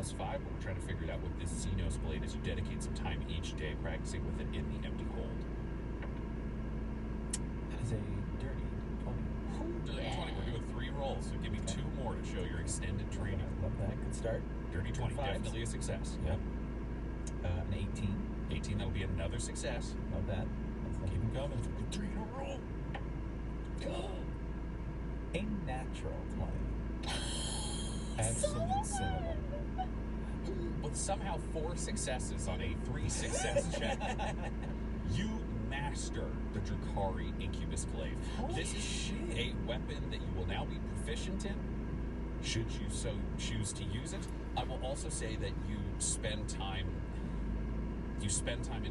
plus 5, but we're trying to figure it out with this Xenos blade as you dedicate some time each day practicing with it in the empty hold. That is a dirty 20. Dirty 20. We're doing 3 rolls, so give me 2 more to show your extended training. Love that. Good start. Dirty 20, definitely a success. Yep. An 18. 18, that'll be another success. Love that. Keep them coming. 3 in a roll. A natural 20. Absolute cinnamon. With somehow 4 successes on a 3 success check, you master the Drukhari Incubus Glaive. This is a weapon that you will now be proficient in, should you so choose to use it. I will also say that you spend time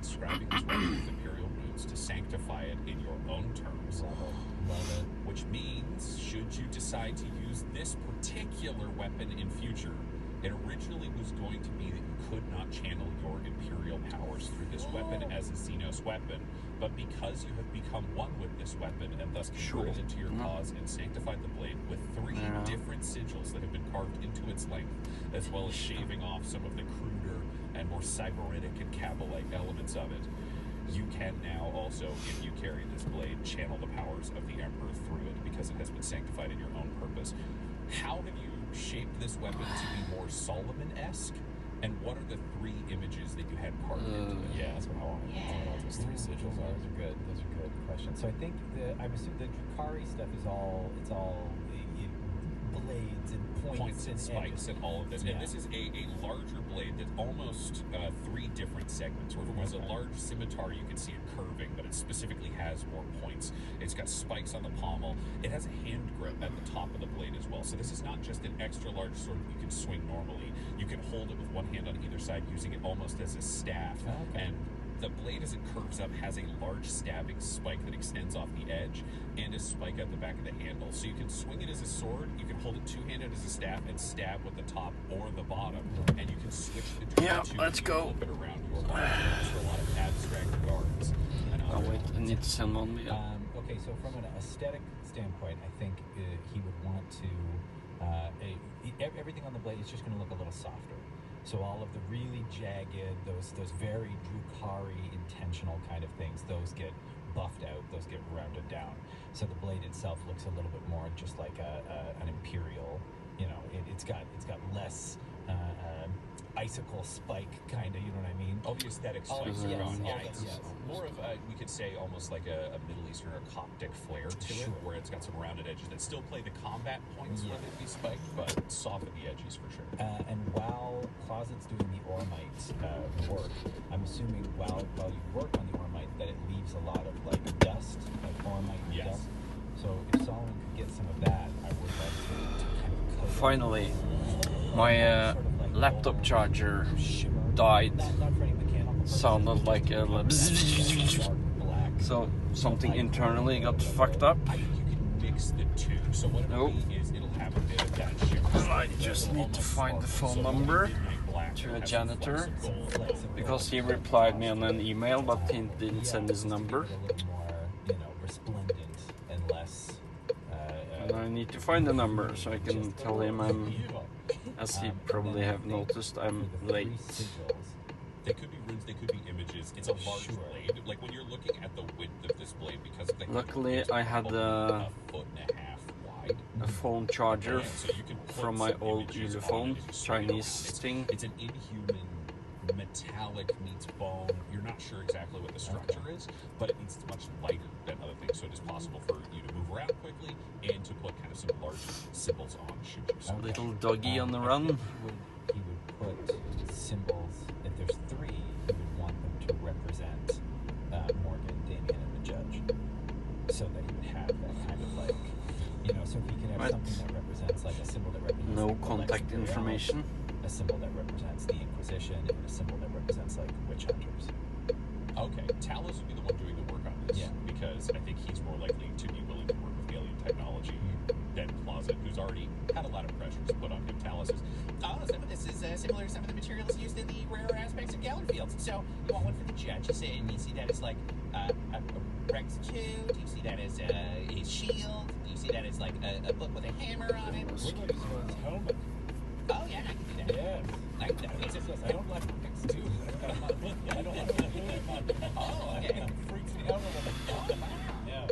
inscribing this weapon with Imperial runes to sanctify it in your own terms. Love it. Which means, should you decide to use this particular weapon in future, it originally was going to be that you could not channel your Imperial powers through this weapon as a Xenos weapon, but because you have become one with this weapon and thus converted it to your cause and sanctified the blade with 3 different sigils that have been carved into its length, as well as shaving off some of the cruder and more cyberitic and Cabal-like elements of it, you can now also, if you carry this blade, channel the powers of the Emperor through it because it has been sanctified in your own purpose. How have you shaped this weapon to be more Solomon-esque? And what are the 3 images that you had carved into it? Yeah, that's what I wanted. I don't know what those 3 sigils are. Those are good. Those are good questions. So I think I'm assuming the Drukhari stuff is all blades and points and spikes and all of this. Yeah. And this is a larger blade that's almost 3 different segments. Where if it was a large scimitar, you could see it curving, but it specifically has more points. It's got spikes on the pommel. It has a hand grip at the top of the blade as well. So this is not just an extra large sword that you can swing normally. You can hold it with one hand on either side, using it almost as a staff. And the blade, as it curves up, has a large stabbing spike that extends off the edge and a spike at the back of the handle. So you can swing it as a sword, you can hold it two-handed as a staff and stab with the top or the bottom, and you can switch between the two. Let's go. Flip it around your body for a lot of abstract regards. Oh wait, I need to send one. Okay, so from an aesthetic standpoint, I think he would want to everything on the blade is just going to look a little softer. So all of the really jagged, those very Drukhari intentional kind of things, those get buffed out, those get rounded down. So the blade itself looks a little bit more just like an Imperial. You know, it's got less icicle spike kind of, you know what I mean? Oh, the aesthetic spikes are gone. Yeah, it's more of we could say almost like a Middle Eastern or Coptic flair to it, where it's got some rounded edges that still play the combat points where they'd be spiked, but soften the edges for sure. And while Closet's doing the Ormite work, I'm assuming while you work on the Ormite that it leaves a lot of like dust, like Ormite dust. So if Solomon could get some of that, I would like to kind of coat finally, my laptop charger died. Sounded like a so something internally got fucked up. You can mix the two. So what it'll be is it'll have a bit of that shimmer. I just need to find the phone number to a janitor because he replied me on an email, but he didn't send his number. And I need to find the number so I can tell him as he probably have noticed, I'm late. They could be runes, they could be images. It's a large blade. Like when you're looking at the width of this blade, because of the luckily I had a foot and a half wide. A phone charger from my old Ulefone, Chinese thing. It's an inhuman metallic meets bone. You're not sure exactly what the structure is, but it means it's much lighter than other things, so it is possible for you to move around quickly and to put kind of some large symbols on shoot you. A little doggy on the run. He would put symbols, if there's 3, he would want them to represent Morgan, Damien, and the judge, so that he would have that kind of like, you know, so if he could have something that represents like a symbol that represents no contact information, a symbol that represents the Inquisition, and a symbol that represents like witch hunters. Okay, Talos would be the one doing the work on this, because I think he's more likely to be willing to work with alien technology than Closet, who's already had a lot of pressures put on him. Talos is, some of this is similar to some of the materials used in the rarer aspects of Galler Fields. So you want one for the judge, and you see that as like a Rex 2, do you see that as a shield, do you see that as like a book with a hammer on it? Helmet. Oh yeah, I can do that. Yeah. I can good though. It's just, I don't like pigs too. I don't want to do it. oh, okay. It freaks me out a little bit. Yeah,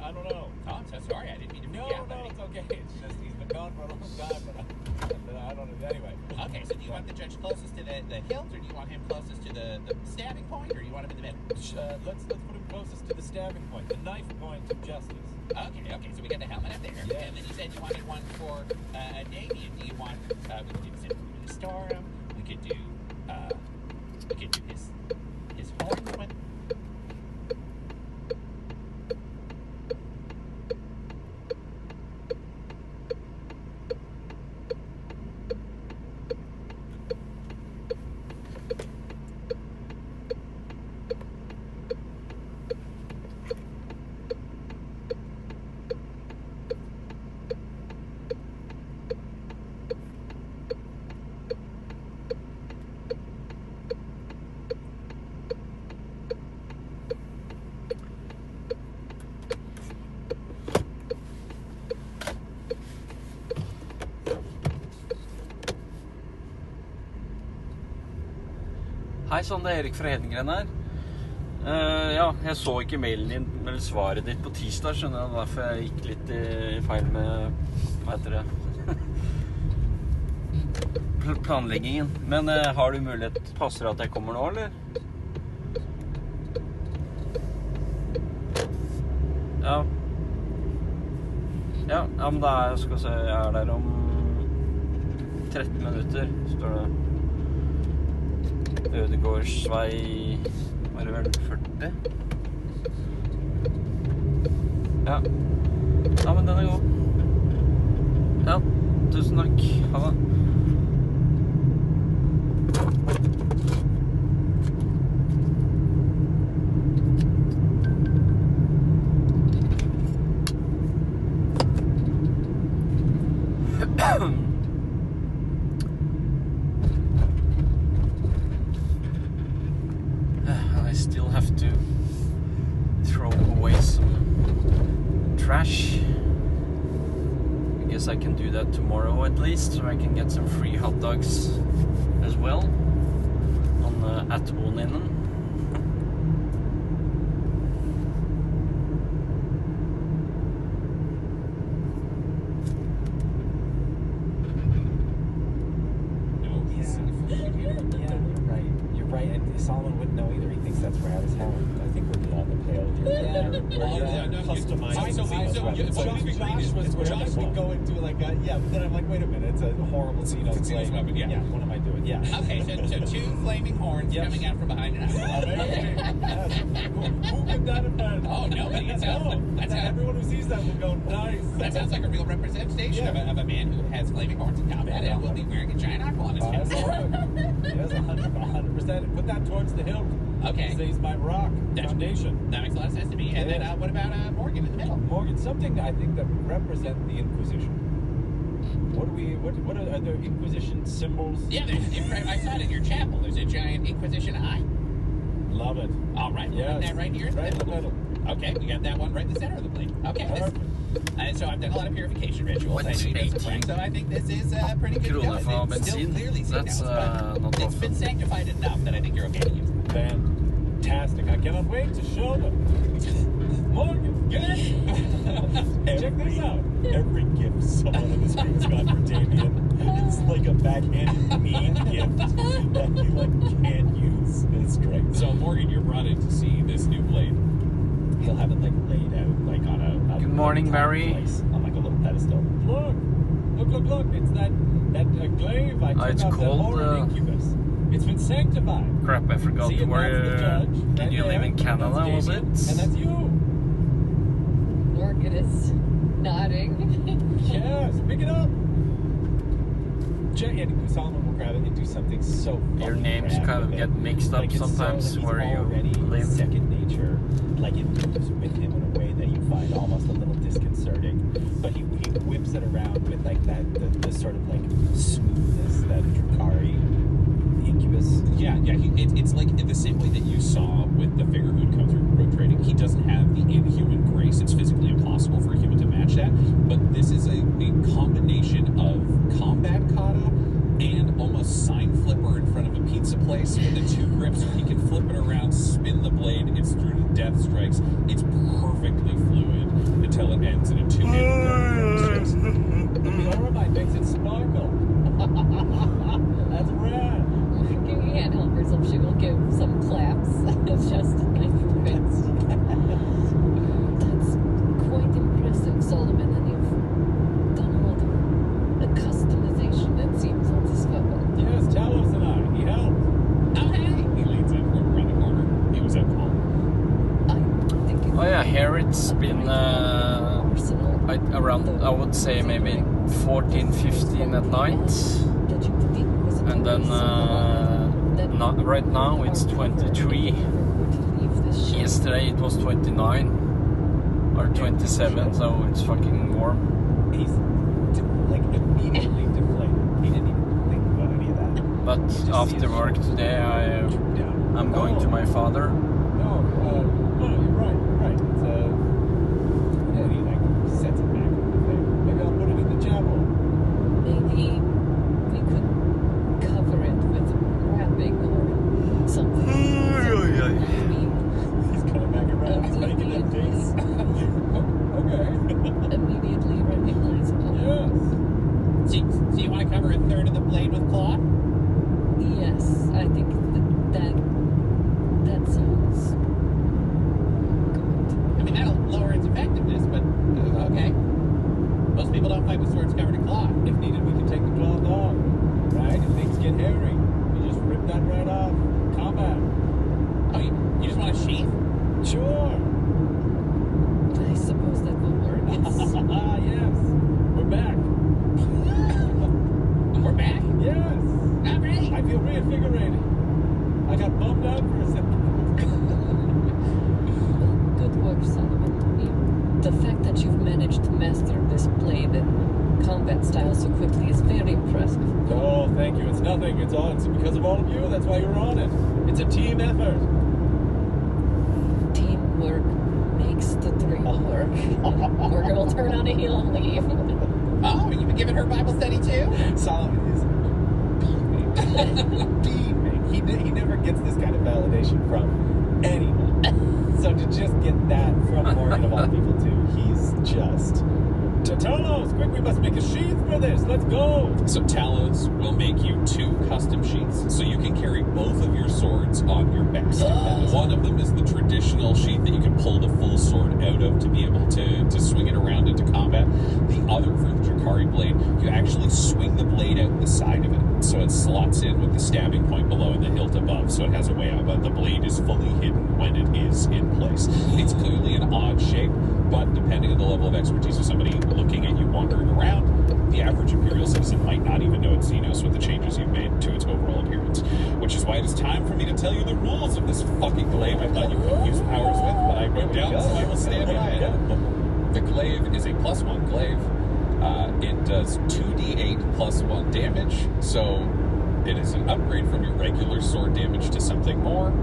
I don't know. Oh, I'm so sorry. I didn't mean to freak you out. No, it's okay. It's just he's been gone for a long time, but I don't know. Anyway. Okay, so do you want the judge closest to the hilt, or do you want him closest to the stabbing point, or do you want him in the middle? Let's put him closest to the stabbing point, the knife point of justice. Okay, so we got the helmet up there. Yeah. And then you said you wanted one for Damien. Do you want, we could do the storm, we could do his horns when... Hei sann, det Erik fra Hedengren her. Ja, jeg så ikke mailen din, eller svaret ditt på tirsdag, skjønner jeg, derfor jeg gikk litt i feil med, hva heter det, planleggingen. Men har du mulighet, passer det at jeg kommer nå, eller? Ja. Ja, men da skal vi se, jeg der om 13 minutter, står det. Ødegårdsvei, var det vel 40? Ja. Ja, men den god. Ja, tusen takk. Ha det. I still have to throw away some trash. I guess I can do that tomorrow at least, so I can get some free hot dogs as well on at Oninen. Solomon wouldn't know either. He thinks that's Rad's house. I think we're beyond the pale here. Josh would go into like, but then I'm like, wait a minute, it's a horrible scene. Yeah, what am I doing? Yeah. Okay, so two flaming horns coming out from behind an Who could that have been? Oh, nobody. Everyone who sees that will go, nice. That sounds like a real representation of a man who has flaming horns in combat and will be wearing a giant aqua on his chest. Yes, 100%. Put that towards the hilt. Okay. Stays my rock foundation. That makes a lot of sense to me. And then what about Morgan in the middle? Morgan, something I think that represent the Inquisition. What are the Inquisition symbols? Yeah, I saw it in your chapel. There's a giant Inquisition eye. Love it. All right, we'll put that right here in the middle. Okay, we got that one right in the center of the blade. Okay. So I've done a lot of purification rituals. I know you know some work, so I think this is pretty good to go. It's still clearly seen now, but it's been sanctified enough that I think you're okay to use it. Fantastic. I cannot wait to show them. Morgan, get it? Check this out. Every gift someone in the street's got for Damien is like a backhanded mean gift that you can't use. It's great. So Morgan, you're brought in to see this new blade. He'll have it laid out on a Good morning, Barry. On a little pedestal. Look! It's that glaive I took it's off called the Incubus. It's been sanctified. Crap, I forgot where. Did you live in Canada? Was it? And that's you. Morgan is nodding. Yes, pick it up. And Solomon will grab it and do something so. Your names kind of get mixed up sometimes. So where you live. Second nature, like it moves with him in a way that you find almost a little disconcerting. But he whips it around with like that the sort of like smoothness that Drukhari Incubus. Yeah. It's like in the same way that you saw with the figure who'd come through road trading. He doesn't have the inhuman grace. It's physically impossible for a human to match that. But this is a combination of combat kata and almost Seinfeld flipper in front of a pizza place with the 2 grips. He can flip it around, spin the blade. It's through to death strikes. It's perfectly fluid until it ends in a 2-handed. The Oromite makes it sparkle. That's rad. You can't help herself. She will give some claps. It's just nice. That's quite impressive, Solomon. And you've done a lot of customization, it seems, on this weapon. Yes, Talos and I. He helped. Oh, hey! He leads in around the corner. He was at home. I think Oh yeah, here it's been arsenal. around, I would say maybe 14, 15 at night. That you think was a And then not right now it's 23. Yesterday it was 29 or 27, so it's fucking warm. He's like immediately deflated. He didn't even think about any of that. But after work today, I'm going to my father. No, you're right. It's yeah, he like sets it back on the thing. Maybe I'll put it in the chapel. Maybe we could cover it with wrapping or something. He's coming back around. He's making that face. Okay. Immediately recognizable. Yes. So you want to cover a third of the blade with cloth? Yes, I think that sounds good. I mean, that'll lower its effectiveness, but okay. Most people don't fight with swords covered in cloth. If needed, we can take the cloth off. Right? If things get hairy, we just rip that right off. Combat. Oh, you just want a sheath? Sure. I suppose that will work. Yes. We're back. We're back? Yes. All right. I feel reinvigorated. I got bummed out for a second. Good work, Solomon. The fact that you've managed to master this blade and combat style so quickly is very impressive. Oh, thank you. It's nothing. It's because of all of you. That's why you're on it. It's a team effort. Teamwork makes the dream work. Or it'll turn on a heel and leave. Oh, you've been giving her Bible study too? Solomon is beaming. Beaming. He never gets this kind of validation from anyone. So to just get that from Morgan of all people too, he's just... Talos, quick, we must make a sheath for this. Let's go. So Talos will make you 2 custom sheaths, so you can carry both of your swords on your back. One of them is the traditional sheath that you can pull the full sword out of to be able to swing it around into combat. The other, for the Drakari blade, you actually swing the blade out the side of it, so it slots in with the stabbing point below and the hilt above, so it has a way out, but the blade is fully hidden when it is in place. It's clearly an odd shape, but depending on the level of expertise of somebody looking at you wandering around, the average Imperial citizen might not even know it's Xenos with the changes you've made to its overall appearance. Which is why it is time for me to tell you the rules of this fucking glaive I thought you couldn't use powers with, but I wrote down so I will stand by it. The glaive is a +1 glaive. It does 2d8 +1 damage, so it is an upgrade from your regular sword damage to something more.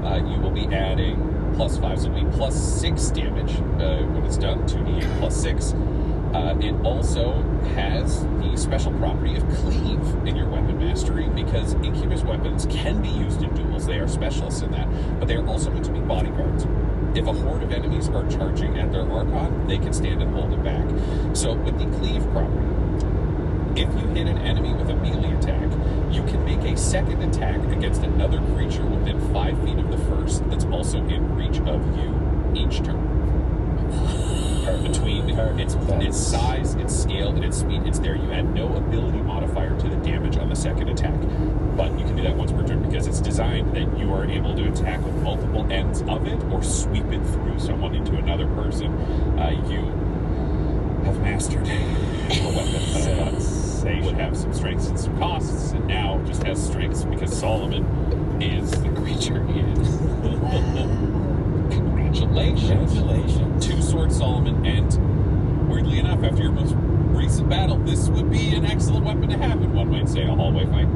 You will be adding +5, so it'll be +6 damage when it's done, 2d8 +6. It also has the special property of cleave in your weapon mastery, because Incubus weapons can be used in duels. They are specialists in that, but they are also meant to be bodyguards. If a horde of enemies are charging at their Archon, they can stand and hold it back. So with the cleave property, if you hit an enemy with a melee attack, you can make a second attack against another creature within 5 feet of the first that's also in reach of you each turn. Between its size, its scale, and its speed, it's there. You add no ability modifier to the damage on the second attack, but you can do that once per turn because it's designed that you are able to attack with multiple ends of it or sweep it through someone into another person. You have mastered the weapons. They would have some strengths and some costs, and now just has strengths because Solomon is the creature he is. Congratulations. 2-sword Solomon, and weirdly enough, after your most recent battle, this would be an excellent weapon to have in, one might say, a hallway fight.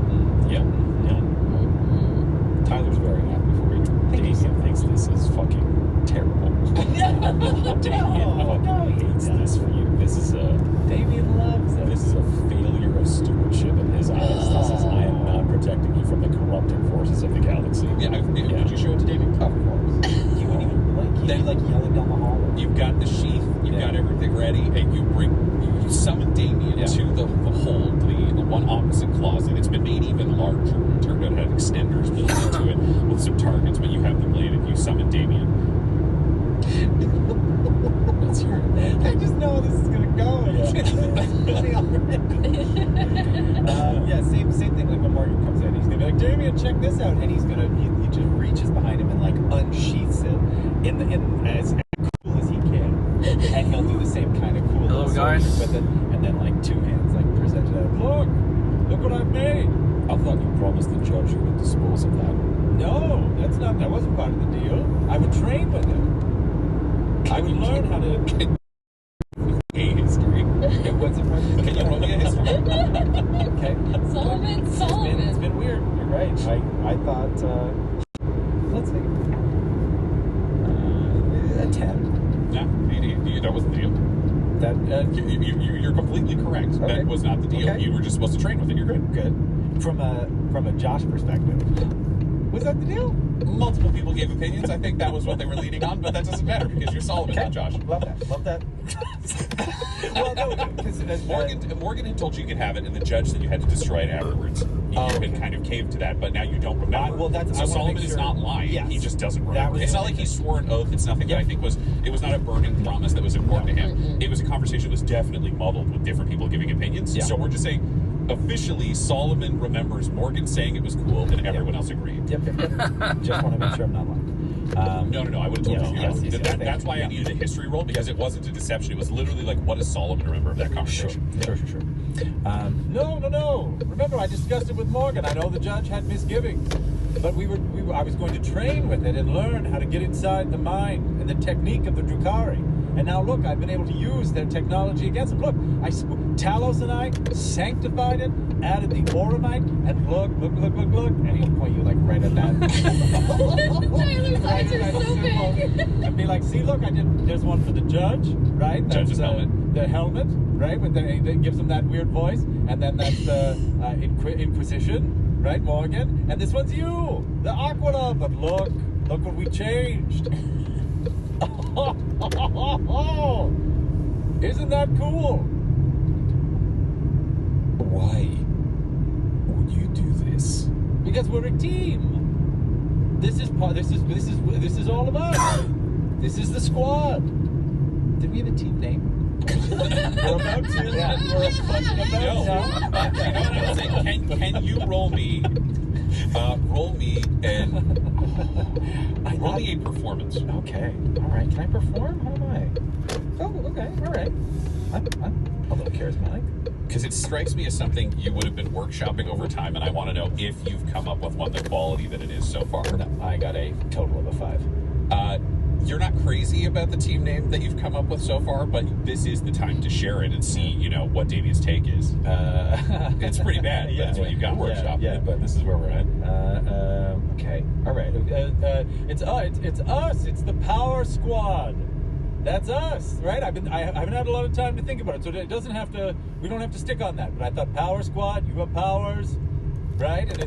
Yep. Tyler's very happy for you. Damien thinks this is fucking terrible. Damien hates this for you. Damien loves it. This is a failure of stewardship in his eyes. This is, I am not protecting you Yeah, would you show it to David? Of course. He wouldn't even like. He'd be like yelling down the hall. You've got the sheath, you've got everything ready, and you summon Damien to the hold, the one opposite closet. It's been made even larger. It turned out it had extenders built into it with some targets, but you have the blade and you summon Damien. Let's hear it. I just know this is gonna go. Yeah, same thing. Like when Morgan comes in, he's gonna be like, Damien, check this out, and he just reaches behind him and like unsheaths it in as cool as he can, and he'll do the same kind of cool. Hello, guys. With it, and then like two hands like present it out. Look what I've made. I thought you promised the judge you would dispose of that. No, that wasn't part of the deal. I would train with him. I would learn how to. A history. What's it part of the Can you roll me a history? Okay. Solomon. It's been weird. You're right. I thought. Let's see. A 10. No, that wasn't the deal. That You're completely correct. Okay. That was not the deal. Okay. You were just supposed to train with it. You're good. good. From a Josh perspective, was that the deal? Multiple people gave opinions. I think that was what they were leaning on, but that doesn't matter because you're Solomon, not Josh. Love that. Well, no, because Morgan had told you you could have it, and the judge said you had to destroy it afterwards. You had kind of caved to that, but now you don't remember. Well, so I wanna Solomon make is sure- not lying. Yes. He just doesn't That remember. was It's the not like thing. he swore an oath. It's nothing that I think it was not a burning promise that was important to him. It was a conversation that was definitely muddled with different people giving opinions. Yeah. So we're just saying, officially, Solomon remembers Morgan saying it was cool, and everyone else agreed. Yep. Just want to make sure I'm not lying. No. I would have told you. Yes, That's why I needed a history roll, because it wasn't a deception. It was literally like, what does Solomon remember of that conversation? Sure. No. Remember, I discussed it with Morgan. I know the judge had misgivings, but I was going to train with it and learn how to get inside the mind and the technique of the Drukhari. And now look, I've been able to use their technology against them. Look, Talos and I sanctified it, added the Auramite, and look. And he'll point you like right at that. Tyler's eyes are so big. And be like, see, look, there's one for the judge, right? Judge's That's, helmet. The helmet, right? That gives him that weird voice. And then that's the Inquisition, right, Morgan? And this one's you, the Aquila. But look what we changed. Isn't that cool? Why would you do this? Because we're a team. This is all of us. This is the squad. Did we have a team name? We're about to. Yeah, we're fucking about No. to. You know what I was saying? Can you roll me a performance? Okay. All right. Can I perform? How am I? Oh, okay. All right. I'm a little charismatic. Because it strikes me as something you would have been workshopping over time, and I want to know if you've come up with one the quality that it is so far. No, I got a total of a 5. You're not crazy about the team name that you've come up with so far, but this is the time to share it and see, what Damien's take is. It's pretty bad, but that's what you've got workshopped. Yeah, but this is where we're at. Okay. All right. It's us. It's the Power Squad. That's us, right? I haven't had a lot of time to think about it, so it doesn't have to. We don't have to stick on that. But I thought Power Squad. You have powers, right? And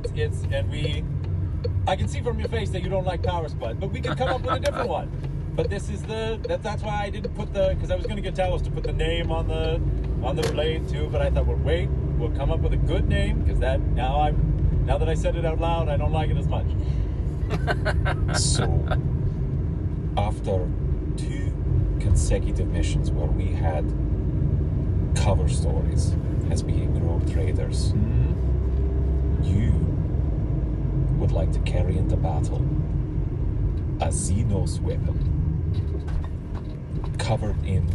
I can see from your face that you don't like Power Squad, but we can come up with a different one. But this is that's why I didn't put because I was going to get Talos to put the name on the blade too, but I thought, well, wait, we'll come up with a good name because now that I said it out loud, I don't like it as much. So, after 2 consecutive missions where we had cover stories as being rogue traders, you would like to carry into battle a Xenos weapon covered in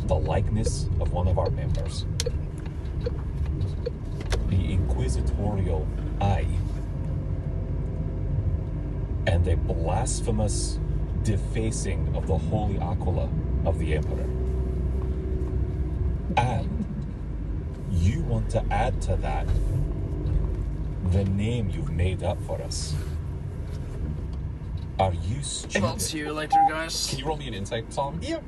the likeness of one of our members. The Inquisitorial Eye. And a blasphemous defacing of the Holy Aquila of the Emperor. And you want to add to that the name you've made up for us. Are you stupid? I'll see you later, guys. Can you roll me an insight, Solomon? Yep.